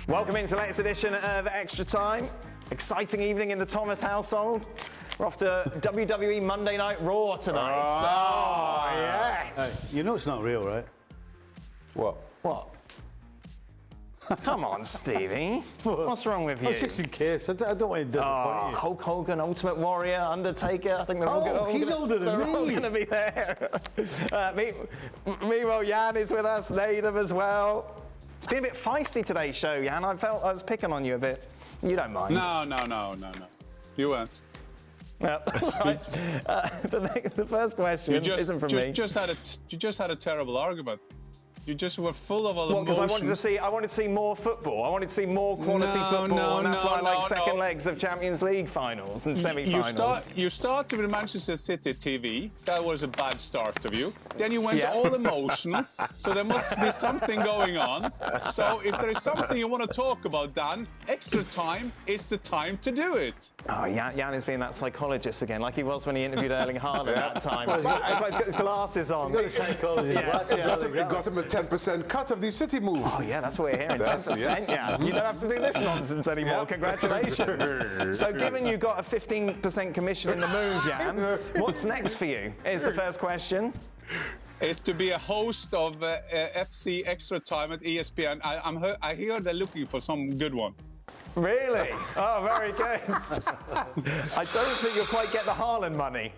Welcome into the latest edition of Extra Time. Exciting evening in the Thomas household. We're off to WWE Monday Night Raw tonight. Oh, yes. Hey, you know it's not real, right? What? Come on, Stevie. What's wrong with you? Just in case. I don't want to disappoint you. Hulk Hogan, Ultimate Warrior, Undertaker. I think they're all he's older than me. They're all going to be there. Meanwhile, Jan is with us, Nedum as well. It's been a bit feisty today's show, Jan. I felt I was picking on you a bit. You don't mind? No. You weren't. Well, right. The first question isn't from me. You just had a terrible argument. You just were full of all emotions. Because I wanted to see more football. I wanted to see more quality football, and that's why I like second legs of Champions League finals and semi-finals. You started with Manchester City TV. That was a bad start of you. Then you went all emotional. So there must be something going on. So if there is something you want to talk about, Dan, Extra Time is the time to do it. Oh, Jan is being that psychologist again, like he was when he interviewed Erling Haaland that time. That's why he's got his glasses on. He's got a psychologist. Got him a 10% cut of the City move. Oh, yeah, that's what we're hearing. 10%, yeah. You don't have to do this nonsense anymore. Congratulations. So, given you got a 15% commission in the move, Jan, what's next for you? Is the first question. Is to be a host of FC Extra Time at ESPN. I hear they're looking for some good one. Really? Oh, very good. I don't think you'll quite get the Haaland money.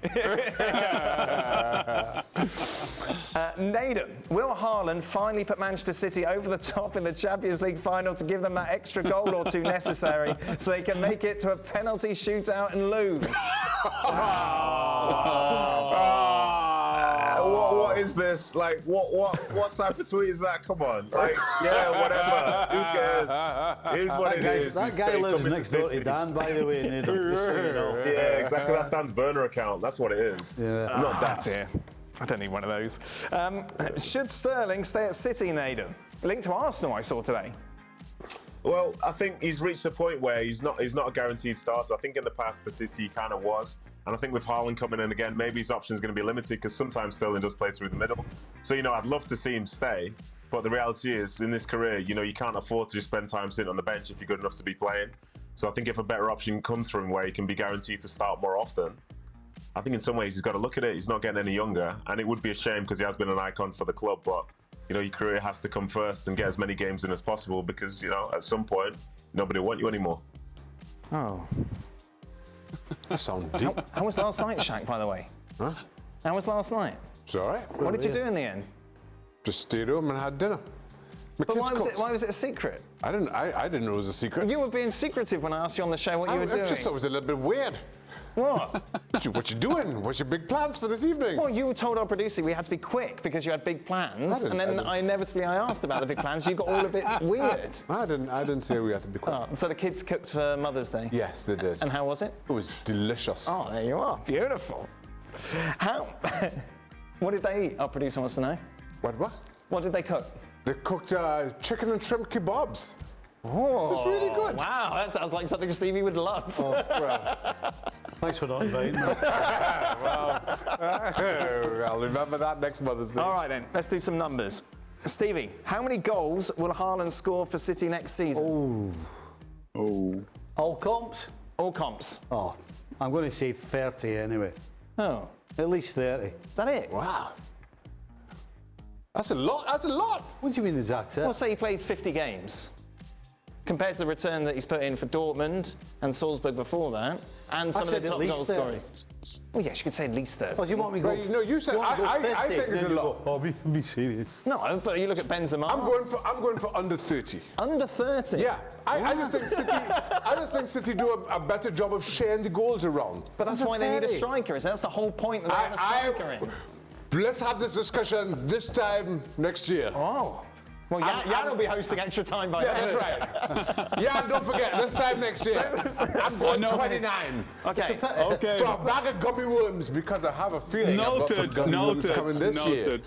Nedum, will Haaland finally put Manchester City over the top in the Champions League final to give them that extra goal or two necessary so they can make it to a penalty shootout and lose? What is this? Like, what type of tweet is that? Come on. Like, yeah, whatever. Who cares? Here's what it is. That guy lives next door to Dan, by the way. Yeah, exactly. That's Dan's burner account. That's what it is. Yeah. Not that. Here. I don't need one of those. Should Sterling stay at City, Nedum? Linked to Arsenal, I saw today. Well, I think he's reached a point where he's not a guaranteed starter. I think in the past for City he kind of was. And I think with Haaland coming in again, maybe his option is going to be limited because sometimes Sterling does play through the middle. So, I'd love to see him stay. But the reality is, in this career, you can't afford to just spend time sitting on the bench if you're good enough to be playing. So I think if a better option comes from him where he can be guaranteed to start more often, I think in some ways he's got to look at it. He's not getting any younger. And it would be a shame because he has been an icon for the club. But, your career has to come first and get as many games in as possible because, at some point, nobody will want you anymore. Oh. That sounds deep. How was last night, Shaq, by the way? Huh? How was last night? It's all right. What did you do in the end? Just stayed home and had dinner. But why was it a secret? I didn't know it was a secret. You were being secretive when I asked you on the show what you were doing. I just thought it was a little bit weird. What? What you doing? What's your big plans for this evening? Well, you were told our producer we had to be quick because you had big plans, and then I asked about the big plans. You got all a bit weird. I didn't say we had to be quick. Oh, so the kids cooked for Mother's Day? Yes, they did. And how was it? It was delicious. Oh, there you are. Beautiful. What did they eat? Our producer wants to know. What? What did they cook? They cooked chicken and shrimp kebabs. Oh, it was really good. Wow, that sounds like something Stevie would love. Oh, well. Thanks for not inviting me. I'll remember that next Mother's Day. All right then, let's do some numbers. Stevie, how many goals will Haaland score for City next season? All comps? All comps. Oh, I'm going to say 30 anyway. Oh. At least 30. Is that it? Wow. That's a lot. What do you mean is that it? Well, say he plays 50 games. Compared to the return that he's put in for Dortmund and Salzburg before that, and some of the top goal scorers. Well, yes, you could say at least 30. Oh, do you want me to go? No, you said I think it's a lot. Oh, be serious. No, but you look at Benzema. I'm going for under 30. Under 30? Yeah, I just think City do a better job of sharing the goals around. But that's why they need a striker. Is that's the whole point that they have a striker in. Let's have this discussion this time next year. Oh. Well, Jan will be hosting Extra Time by then. That's right. Yeah, don't forget, this time next year, I'm going 29. Okay. So a bag of gummy worms because I have a feeling I've got some gummy worms coming this year.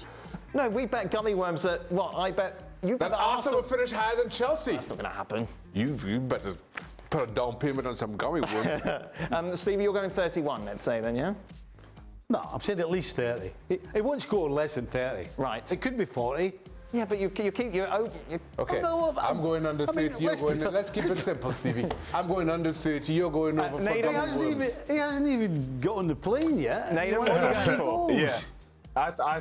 No, we bet gummy worms at what? I bet you bet that Arsenal will finish higher than Chelsea. That's not going to happen. You better put a down payment on some gummy worms. Stevie, you're going 31, let's say then, yeah? No, I'm saying at least 30. He won't score less than 30. Right. It could be 40. Yeah, but you keep your open. Okay, I'm going under 30. You're going. Let's keep it simple, Stevie. I'm going under 30. You're going over for Nedum, gummy worms. He hasn't even got on the plane yet. Nedum, what are you going for? Yeah, I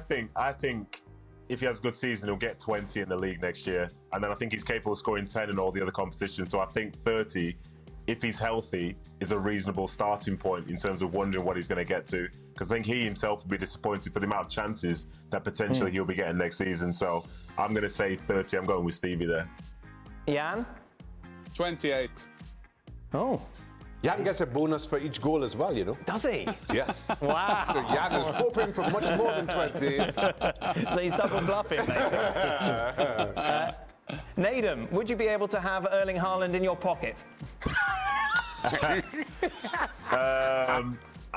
think if he has a good season, he'll get 20 in the league next year, and then I think he's capable of scoring 10 in all the other competitions. So I think 30, if he's healthy, is a reasonable starting point in terms of wondering what he's going to get to. Because I think he himself will be disappointed for the amount of chances that potentially he'll be getting next season. So I'm going to say 30. I'm going with Stevie there. Jan? 28. Oh, Jan gets a bonus for each goal as well, you know. does he? Yes. Wow. So Jan is hoping for much more than 28. So he's double bluffing, basically. Nedum, would you be able to have Erling Haaland in your pocket?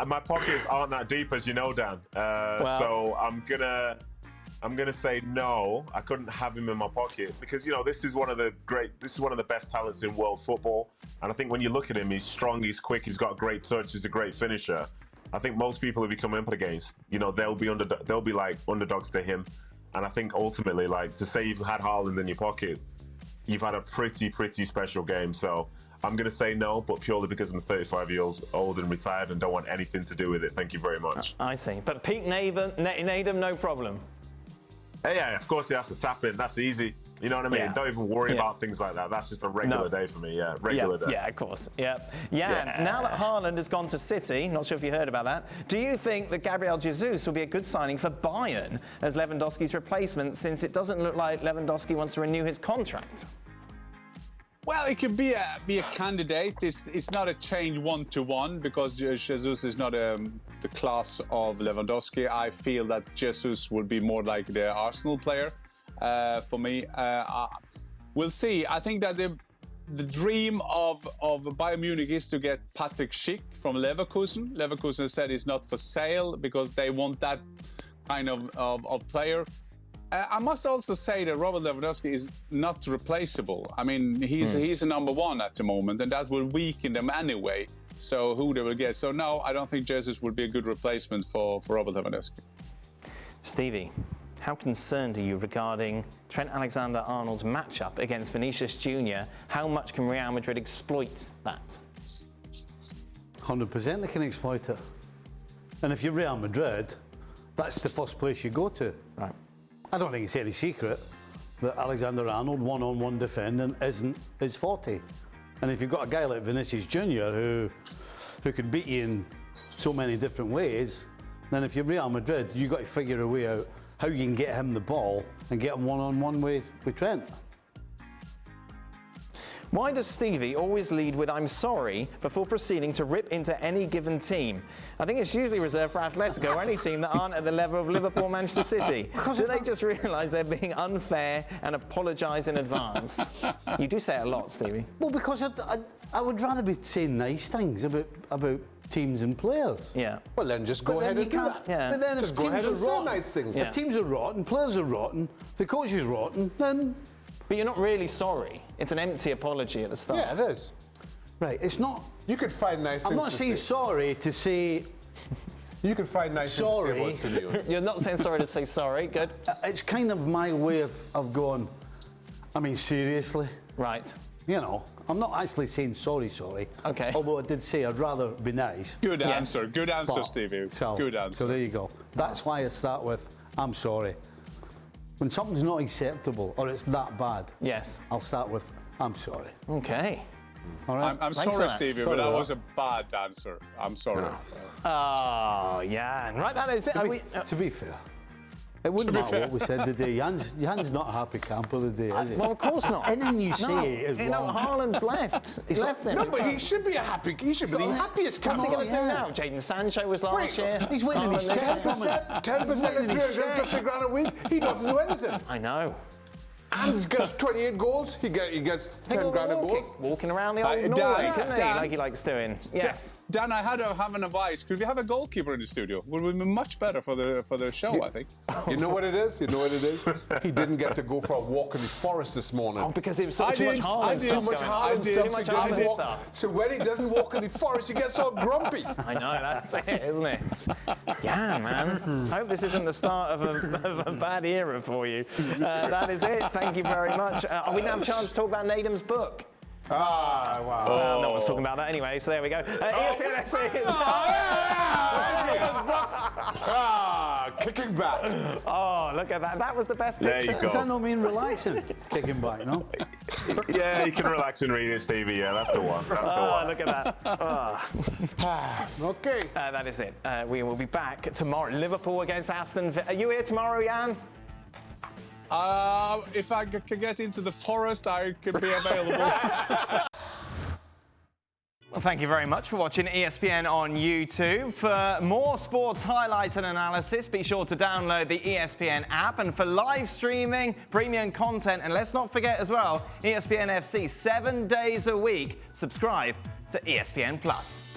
My pockets aren't that deep, as you know, Dan. So I'm gonna say no. I couldn't have him in my pocket because this is one of the best talents in world football. And I think when you look at him, he's strong, he's quick, he's got a great touch, he's a great finisher. I think most people who we come up against, they'll be like underdogs to him. And I think ultimately, like, to say you've had Haaland in your pocket, you've had a pretty special game. So I'm going to say no, but purely because I'm 35 years old and retired and don't want anything to do with it. Thank you very much. I see. But peak Nedum, no problem. Yeah, of course he has to tap in. That's easy. You know what I mean? Yeah. Don't even worry about things like that. That's just a regular day for me. Yeah, regular day. Yeah, of course. Yeah. Now that Haaland has gone to City, not sure if you heard about that, do you think that Gabriel Jesus will be a good signing for Bayern as Lewandowski's replacement, since it doesn't look like Lewandowski wants to renew his contract? Well, it could be a candidate. It's not a change one-to-one because Jesus is not the class of Lewandowski. I feel that Jesus will be more like the Arsenal player for me. We'll see. I think that the dream of Bayern Munich is to get Patrick Schick from Leverkusen. Leverkusen said he's not for sale because they want that kind of player. I must also say that Robert Lewandowski is not replaceable. I mean, he's a number one at the moment, and that will weaken them anyway. So who they will get? So no, I don't think Jesus will be a good replacement for Robert Lewandowski. Stevie, how concerned are you regarding Trent Alexander-Arnold's matchup against Vinicius Jr? How much can Real Madrid exploit that? 100% they can exploit it. And if you're Real Madrid, that's the first place you go to. Right. I don't think it's any secret that Alexander-Arnold one-on-one defending isn't his forte. And if you've got a guy like Vinicius Jr who can beat you in so many different ways, then if you're Real Madrid, you've got to figure a way out how you can get him the ball and get him one-on-one with Trent. Why does Stevie always lead with "I'm sorry" before proceeding to rip into any given team? I think it's usually reserved for Atletico or any team that aren't at the level of Liverpool or Manchester City. Do they just realise they're being unfair and apologise in advance? You do say it a lot, Stevie. Well, because I would rather be saying nice things about teams and players. Yeah. Well, then just go ahead and do that. Yeah. But then Just if go teams ahead are and say rotten, nice things. if teams are rotten, players are rotten, the coach is rotten, then... But you're not really sorry. It's an empty apology at the start. Yeah, it is. Right, it's not... You could find nice I'm things not to saying say. sorry to say... You could find nice Sorry. things to say about Simeone. You're not saying sorry to say sorry. Good. It's kind of my way of going, I mean, seriously. Right. You know, I'm not actually saying sorry. Okay. Although I did say I'd rather be nice. Good Yes. answer. Good answer, But- Stevie. So, Good answer. So there you go. That's why I start with, I'm sorry. When something's not acceptable or it's that bad, Yes. I'll start with, I'm sorry. Okay. All right? I'm Thanks for sorry, that. Stevie, Sorry but that about was a bad answer. I'm sorry. Oh, yeah. Right, that is it. To be fair, it wouldn't be matter fair. what we said today. Jan's not a happy camper today, is he? Well, of course not. Anything you say is wrong. Haaland's left. He's left them. No, but he should be happy. He should be the happiest What's he camper. going to do now? Jaden Sancho was last year. He's waiting in his Haaland chair. this year. 10% and 350 grand a week. He doesn't do anything. I know. And he gets 28 goals. He gets 10 grand a goal. Walking around the old Dan, Norway, couldn't he? Dan. Like he likes doing. Yes. Dan, I had to have an advice. Could we have a goalkeeper in the studio? Would be much better for the show, I think. You know what it is? You know what it is? He didn't get to go for a walk in the forest this morning. Oh, because it was too much Haaland Too stuff much going on. Haaland stuff. Too much So he didn't Haaland walk. stuff. So when he doesn't walk in the forest, he gets all grumpy. I know, that's it, isn't it? Yeah, man. I hope this isn't the start of a bad era for you. That is it. Thank you very much. We now have a chance to talk about Nedum's book. Ah, wow. No one's talking about that anyway, so there we go. ESPN FC. Kicking back. Oh, look at that. That was the best picture. There you go. Does that not mean relaxing? Kicking back, no? Yeah, you can relax and read it, Stevie. Yeah, that's the one. That's the one. Look at that. Okay. That is it. We will be back tomorrow. Liverpool against Aston Villa. Are you here tomorrow, Jan? If I could get into the forest, I could be available. Well, thank you very much for watching ESPN on YouTube. For more sports highlights and analysis, be sure to download the ESPN app. And for live streaming, premium content, and let's not forget as well, ESPN FC 7 days a week. Subscribe to ESPN Plus.